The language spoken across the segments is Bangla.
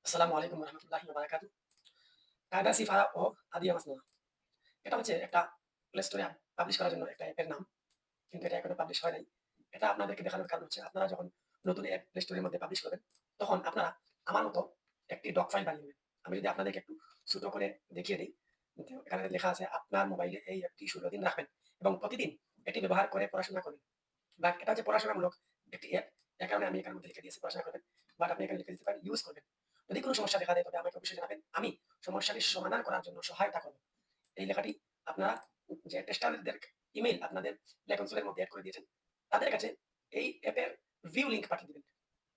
আসসালামু আলাইকুম রহমতুল্লাহি ওয়া বারাকাতুহু। কায়দা সিফারা ও আদিয়া মাসনুনা। এটা হচ্ছে একটা প্লে স্টোরে পাবলিশ করার জন্য একটা অ্যাপের নাম। কিন্তু এটা এখনো পাবলিশ হয় নাই। এটা আপনাদেরকে দেখানোর কারণ হচ্ছে আপনারা যখন নতুন অ্যাপ প্লে স্টোরের মধ্যে পাবলিশ করবেন, তখন আপনারা আমার মতো একটি ডক ফাইল বানিয়ে নেবেন। আমি যদি আপনাদেরকে একটু ছোট করে দেখিয়ে দেই, তো এখানে লেখা আছে আপনার মোবাইলে এই অ্যাপটি ১৬ দিন রাখবেন এবং প্রতিদিন এটি ব্যবহার করে পড়াশোনা করবেন। বাট এটা হচ্ছে পড়াশোনামূলক একটি অ্যাপ। এ কারণে আমি এখানের মধ্যে লিখে দিয়েছি পড়াশোনা করবেন। বাট আপনি এখানে লিখে দিতে পারেন ইউজ করবেন। যদি কোন সমস্যা দেখা দেয় তবে আমাকে অবশ্যই জানাবেন। আমি সমস্যাটির সমাধান করার জন্য সহায়তা করব। এই লেখাটি আপনারা যে টেস্টারদের ইমেইল আপনাদের প্লে কনসোলের মধ্যে এড করে দিয়েছেন, তাদের কাছে এই অ্যাপের ভিউ লিংক পাঠিয়ে দিবেন।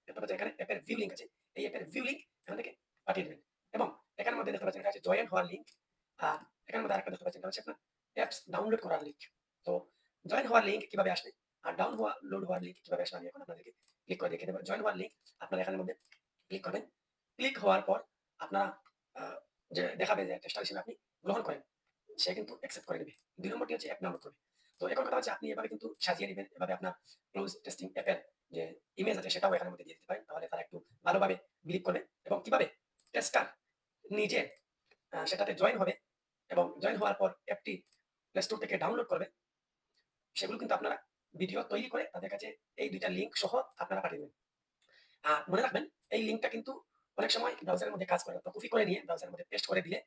দেখতে পাচ্ছেন এখানে অ্যাপের ভিউ লিংক আছে। এই অ্যাপের ভিউ লিংক এখান থেকে পাঠিয়ে দিবেন। এবং এখানের মধ্যে দেখতে পাচ্ছেন এটা আছে জয়েন হওয়ার লিংক। আর এখানের মধ্যে আরেকটা দেখতে পাচ্ছেন এটা হচ্ছে আপনার অ্যাপস ডাউনলোড করার লিংক। তো জয়েন হওয়ার লিংক কিভাবে আসবে আর লোড হওয়ার লিংক কিভাবে আসবে আমি এখন আপনাদেরকে ক্লিক করে দেখিয়ে দেব। জয়েন হওয়ার লিংক আপনারা এখানের মধ্যে ক্লিক করবেন। ক্লিক হওয়ার পর আপনারা আ যে দেখাবে যে টেস্টার হিসেবে আপনি গ্রহণ করেন। সে কিন্তু অ্যাকসেপ্ট করে নিবে। ২ নম্বরটি হচ্ছে অ্যাপ ডাউনলোড করবে। তো এখন কথা হচ্ছে আপনি এভাবে কিন্তু সাজিয়ে নিবেন। এভাবে আপনার ক্লোজ টেস্টিং অ্যাপের যে ইমেজ আছে সেটাও এখানের মধ্যে দিয়ে দিতে পারেন। তাহলে তারা একটু ভালোভাবে বিলিভ করবে এবং কিভাবে টেস্টার নিজে সেটাতে জয়েন হবে এবং জয়েন হওয়ার পর অ্যাপটি প্লে স্টোর থেকে ডাউনলোড করবে। সেগুলো কিন্তু আপনারা ভিডিও তৈরি করে তাদের কাছে এই ২ টা লিঙ্ক সহ আপনারা পাঠিয়ে দিবেন। আর মনে রাখবেন এই লিঙ্কটা কিন্তু অনেক সময় ব্রাউজারের মধ্যে কাজ করে না। তো কপি করে নিয়ে ব্রাউজারের মধ্যে পেস্ট করে দিলে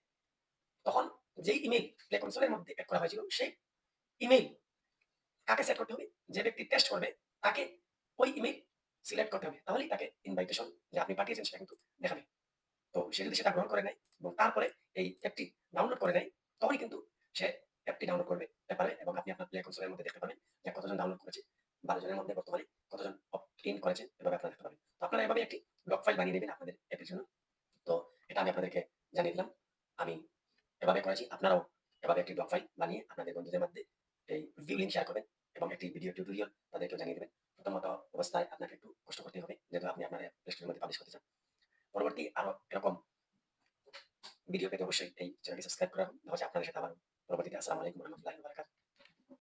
তখন যেই ইমেইল প্লে কনসোল এর মধ্যে এড করা হয়েছিল সেই ইমেইল কাকে সেট করতে হবে? যে ব্যক্তি টেস্ট করবে তাকে ওই ইমেইল সিলেক্ট করতে হবে। তাহলেই তাকে ইনভাইটেশন যে আপনি পাঠিয়েছেন সেটা কিন্তু দেখাবে। তো সে যদি সেটা গ্রহণ করে নেয় এবং তারপরে এই অ্যাপটি ডাউনলোড করে নেয়, তখনই কিন্তু সে অ্যাপটি ডাউনলোড করবে পারবে এবং আপনি আপনার প্লে কনসোল এর মধ্যে দেখতে পাবেন যে কতজন ডাউনলোড করেছে। ১২ জনের মধ্যে বর্তমানে কতজন অপ্ট ইন করেছে এভাবে আপনারা দেখতে পাবেন। তো আপনারা এভাবে একটি ডক ফাইল বানিয়ে নেবেন আপনাদের অ্যাপের জন্য। তো এটা আমি আপনাদেরকে জানিয়ে দিলাম। আমি এভাবে করেছি। আপনারাও এভাবে একটি ডক ফাইল বানিয়ে আপনাদের বন্ধুদের মধ্যে এই ভিউ লিঙ্ক শেয়ার করবেন এবং একটি ভিডিও টিউটোরিয়াল তাদেরকেও জানিয়ে দিবেন। প্রথমত অবস্থায় আপনাকে একটু কষ্ট করতে হবে। যেহেতু আপনি আপনার প্লে স্টোরের মধ্যে পাবলিশ করতে চান। পরবর্তী আরো এরকম ভিডিও পেতে অবশ্যই এই চ্যানেলটি সাবস্ক্রাইব করে রাখুন। দেখা হচ্ছে আপনাদের সাথে আবারও পরবর্তীতে। আসসালামু আলাইকুম ওয়া রাহমাতুল্লাহি ওয়া বারাকাতুহু।